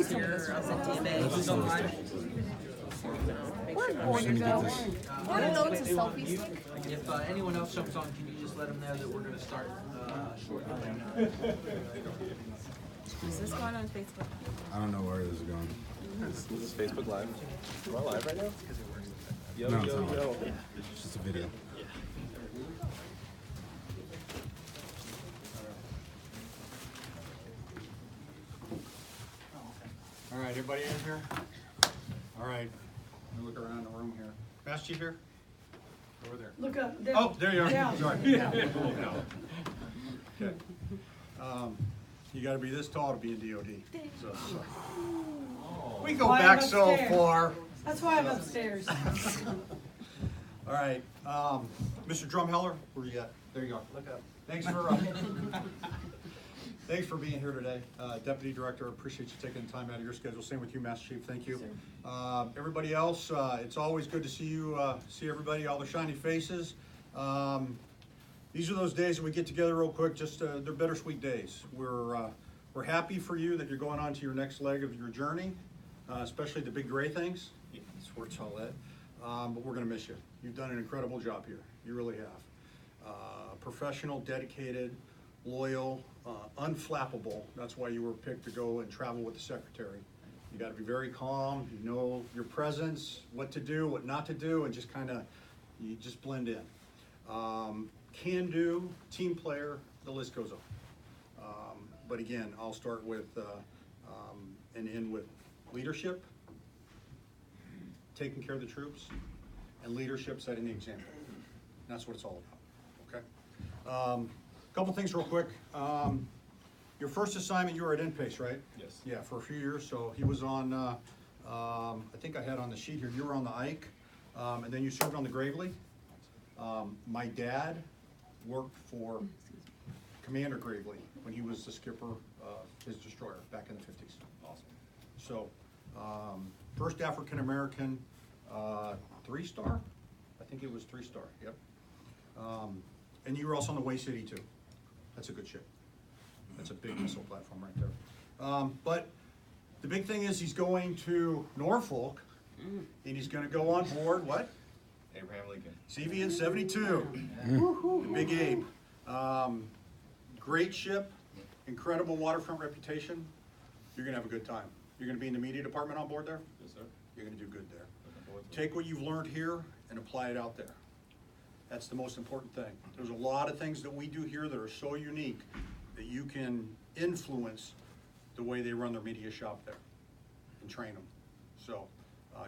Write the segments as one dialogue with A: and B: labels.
A: He's here as a DMA. If anyone else jumps on, can you just let them know that we're going to start shortly?
B: Is this going on Facebook?
C: I don't know where this is going.
D: Is this Facebook Live? Am I live right now? Yo,
C: No,
D: yo,
C: it's not.
D: yo.
C: It's just a video.
E: All right, everybody in here? All right, let me look around the room here. Master Chief here? Over there.
F: Look up. Down.
E: Oh, there you are.
F: Down.
E: Sorry.
F: Down.
E: Okay. You gotta be this tall to be in DOD. So, we go
F: Why
E: back
F: I'm
E: so
F: upstairs.
E: far.
F: That's why I'm upstairs.
E: All right, Mr. Drumheller, where you at? There you are. Look up. Thanks for being here today. Deputy Director, appreciate you taking the time out of your schedule. Same with you, Master Chief, thank you. Everybody else, it's always good to see you, see everybody, all the shiny faces. These are those days that we get together real quick, just, they're bittersweet days. We're happy for you that you're going on to your next leg of your journey, especially the big gray things. Yeah, that's where it's all at. But we're gonna miss you. You've done an incredible job here. You really have. Professional, dedicated, loyal, unflappable. That's why you were picked to go and travel with the Secretary. You gotta be very calm, you know your presence, what to do, what not to do, and just kinda, you just blend in. Can do, team player, the list goes on. But again, I'll start with, and end with leadership, taking care of the troops, and leadership setting the example. That's what it's all about, okay? Couple things real quick. Your first assignment, you were at NPACE, right?
D: Yes.
E: Yeah, for a few years, so he was on, I think I had on the sheet here, you were on the Ike, and then you served on the Gravely. My dad worked for Commander Gravely when he was the skipper of his destroyer back in the 50s.
D: Awesome.
E: So, first African-American 3-star? I think it was 3-star, yep. And you were also on the Way City too. That's a good ship. That's a big missile platform right there. But the big thing is he's going to Norfolk and he's gonna go on board, what?
D: Abraham Lincoln.
E: CVN 72, the Big Abe. Great ship, incredible waterfront reputation. You're gonna have a good time. You're gonna be in the media department on board there?
D: Yes, sir.
E: You're gonna do good there.
D: Looking forward to it.
E: Take what you've learned here and apply it out there. That's the most important thing. There's a lot of things that we do here that are so unique that you can influence the way they run their media shop there and train them. So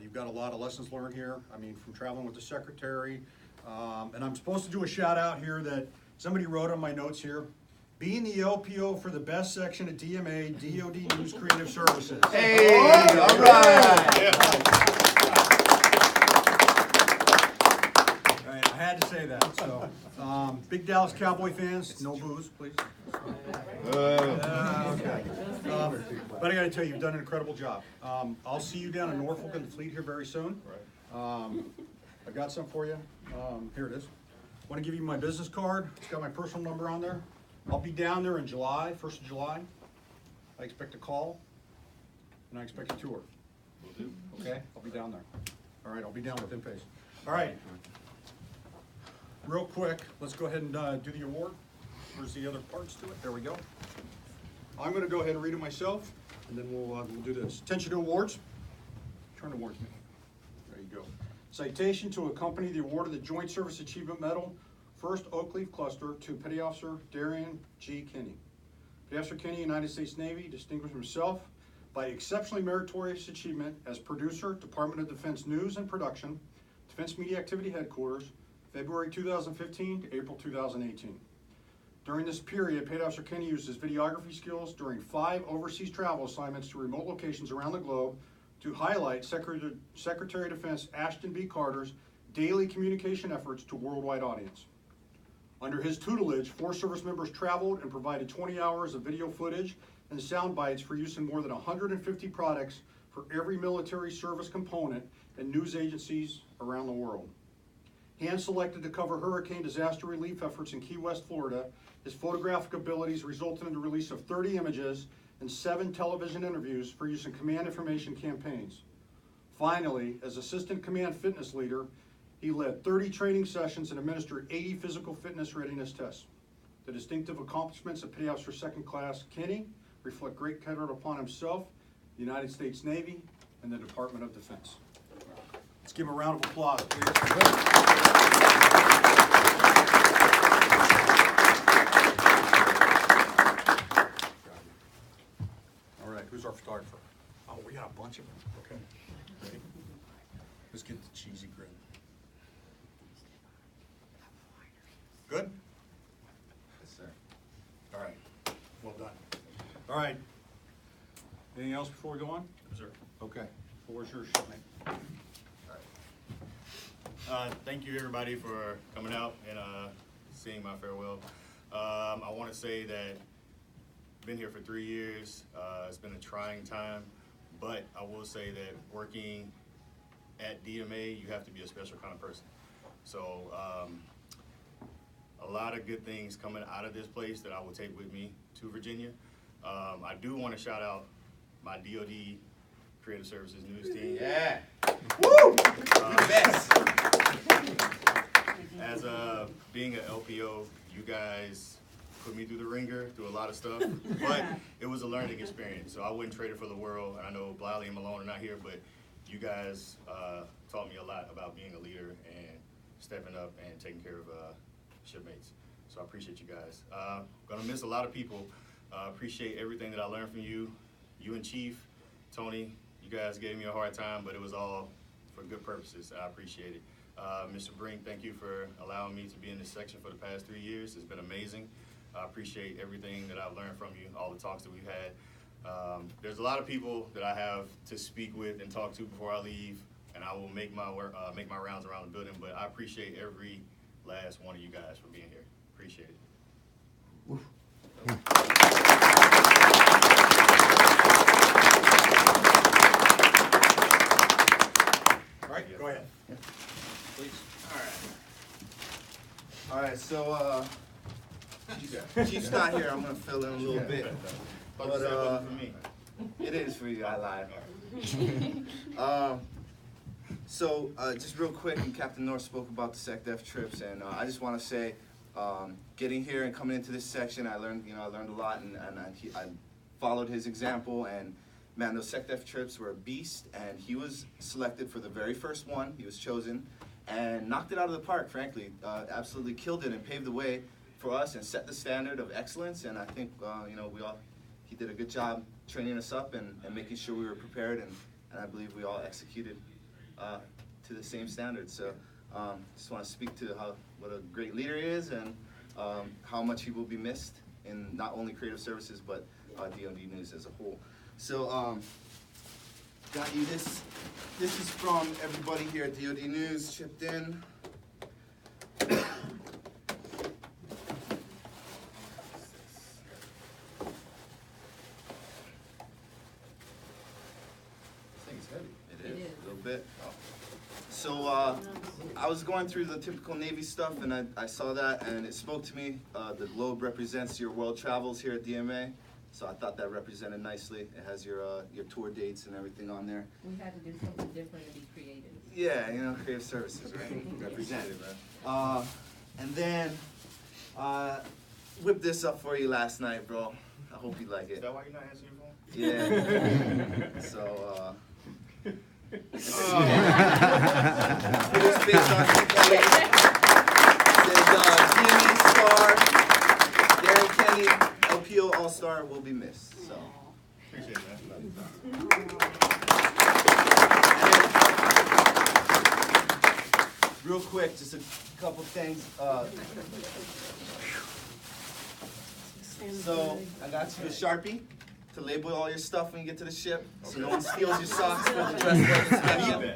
E: you've got a lot of lessons learned here. I mean, from traveling with the Secretary. And I'm supposed to do a shout out here that somebody wrote on my notes here. Being the LPO for the best section at DMA, DoD News Creative Services.
D: Hey, all right. Yeah.
E: All right, I had to say that. So, big Dallas Cowboy fans, no booze, please. Okay. But I got to tell you, you've done an incredible job. I'll see you down in Norfolk in the fleet here very soon. I got some for you. Here it is. I want to give you my business card. It's got my personal number on there. I'll be down there in July, 1st of July. I expect a call, and I expect a tour. Okay? I'll be down there. All right, I'll be down with NPACE. All right. Real quick, let's go ahead and do the award. Where's the other parts to it? There we go. I'm going to go ahead and read it myself, and then we'll do this. Attention to awards. Turn towards me. There you go. Citation to accompany the award of the Joint Service Achievement Medal, 1st Oak Leaf Cluster, to Petty Officer Darian G. Kenney. Petty Officer Kenney, United States Navy, distinguished himself by exceptionally meritorious achievement as producer, Department of Defense News and Production, Defense Media Activity Headquarters, February 2015 to April 2018. During this period, Petty Officer Kenney used his videography skills during 5 overseas travel assignments to remote locations around the globe to highlight Secretary of Defense Ashton B. Carter's daily communication efforts to worldwide audience. Under his tutelage, 4 service members traveled and provided 20 hours of video footage and sound bites for use in more than 150 products for every military service component and news agencies around the world. Hand-selected to cover hurricane disaster relief efforts in Key West, Florida, his photographic abilities resulted in the release of 30 images and 7 television interviews for use in command information campaigns. Finally, as Assistant Command Fitness Leader, he led 30 training sessions and administered 80 physical fitness readiness tests. The distinctive accomplishments and payouts for second class Kenney reflect great credit upon himself, the United States Navy, and the Department of Defense. Let's give him a round of applause, please. All right, who's our photographer? Oh, we got a bunch of them. Okay. Ready? Let's get the cheesy grin. Good?
C: Yes, sir.
E: All right. Well done. All right. Anything else before we go on? Sir. Okay. Floor's yours, shipmate.
F: Thank you everybody for coming out and seeing my farewell. I want to say that I've been here for 3 years. It's been a trying time, but I will say that working at DMA, you have to be a special kind of person. So a lot of good things coming out of this place that I will take with me to Virginia. I do want to shout out my DoD Creative Services News team.
G: Yeah. Woo! Best.
F: As being an LPO, you guys put me through the ringer, through a lot of stuff, but it was a learning experience. So I wouldn't trade it for the world. And I know Bliley and Malone are not here, but you guys taught me a lot about being a leader and stepping up and taking care of shipmates. So I appreciate you guys. Gonna miss a lot of people. Appreciate everything that I learned from you. You and Chief, Tony, you guys gave me a hard time, but it was all for good purposes. I appreciate it. Mr. Brink, thank you for allowing me to be in this section for the past 3 years. It's been amazing. I appreciate everything that I've learned from you, all the talks that we've had. There's a lot of people that I have to speak with and talk to before I leave, and I will make my rounds around the building, but I appreciate every last one of you guys for being here. Appreciate it.
E: All right, go ahead.
G: Please. All right, so Chief's not here. I'm gonna fill in a little bit. But
F: for me.
G: it is for you. I lied. So just real quick, and Captain North spoke about the SecDef trips, and I just want to say, getting here and coming into this section, I learned a lot, and I followed his example, and man, those SecDef trips were a beast, and he was selected for the very first one. He was chosen and knocked it out of the park, frankly. Absolutely killed it and paved the way for us and set the standard of excellence, and I think he did a good job training us up and making sure we were prepared, and I believe we all executed to the same standard. So just want to speak to what a great leader he is, and how much he will be missed in not only creative services but DoD News as a whole. So got you this. This is from everybody here at DoD News, chipped in. Bit. So I was going through the typical Navy stuff, and I saw that, and it spoke to me. The globe represents your world travels here at DMA, so I thought that represented nicely. It has your tour dates and everything on there.
B: We had to do something different and be creative.
G: Yeah, creative services, right? Represented, right? And then whipped this up for you last night, bro. I hope you like it.
F: Is that why you're not answering your phone?
G: Yeah. So. It was based on Kenney. DMA star, Darren Kenney, LPO All-Star will be missed. So
F: Appreciate that.
G: Real quick, just a couple things. So I got you a Sharpie to label all your stuff when you get to the ship, so no one steals your socks for the dress weight inspection.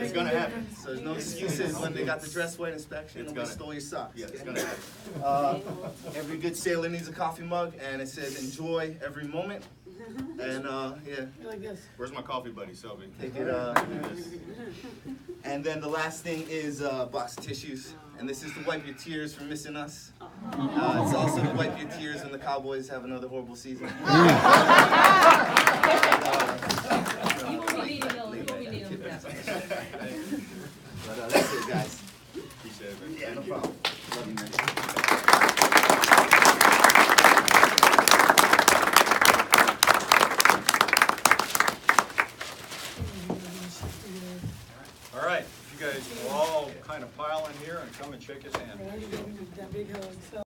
F: It's gonna happen.
G: So there's no excuses when they got the dress weight inspection, nobody stole your socks.
F: Yeah, it's gonna happen.
G: Every good sailor needs a coffee mug, and it says enjoy every moment. And yeah,
H: Like this.
F: Where's my coffee buddy, Selby?
G: take it. And then the last thing is box of tissues. And this is to wipe your tears for missing us. It's also to wipe your tears when the Cowboys have another horrible season.
B: You won't be needing those, you won't be needing those.
G: But that's it, guys.
F: Appreciate it, man.
G: Yeah, no
F: Thank you.
G: problem. Love you, man.
E: All right, if you guys will all kind of pile in here and come and shake his hand.
H: That big hug, so.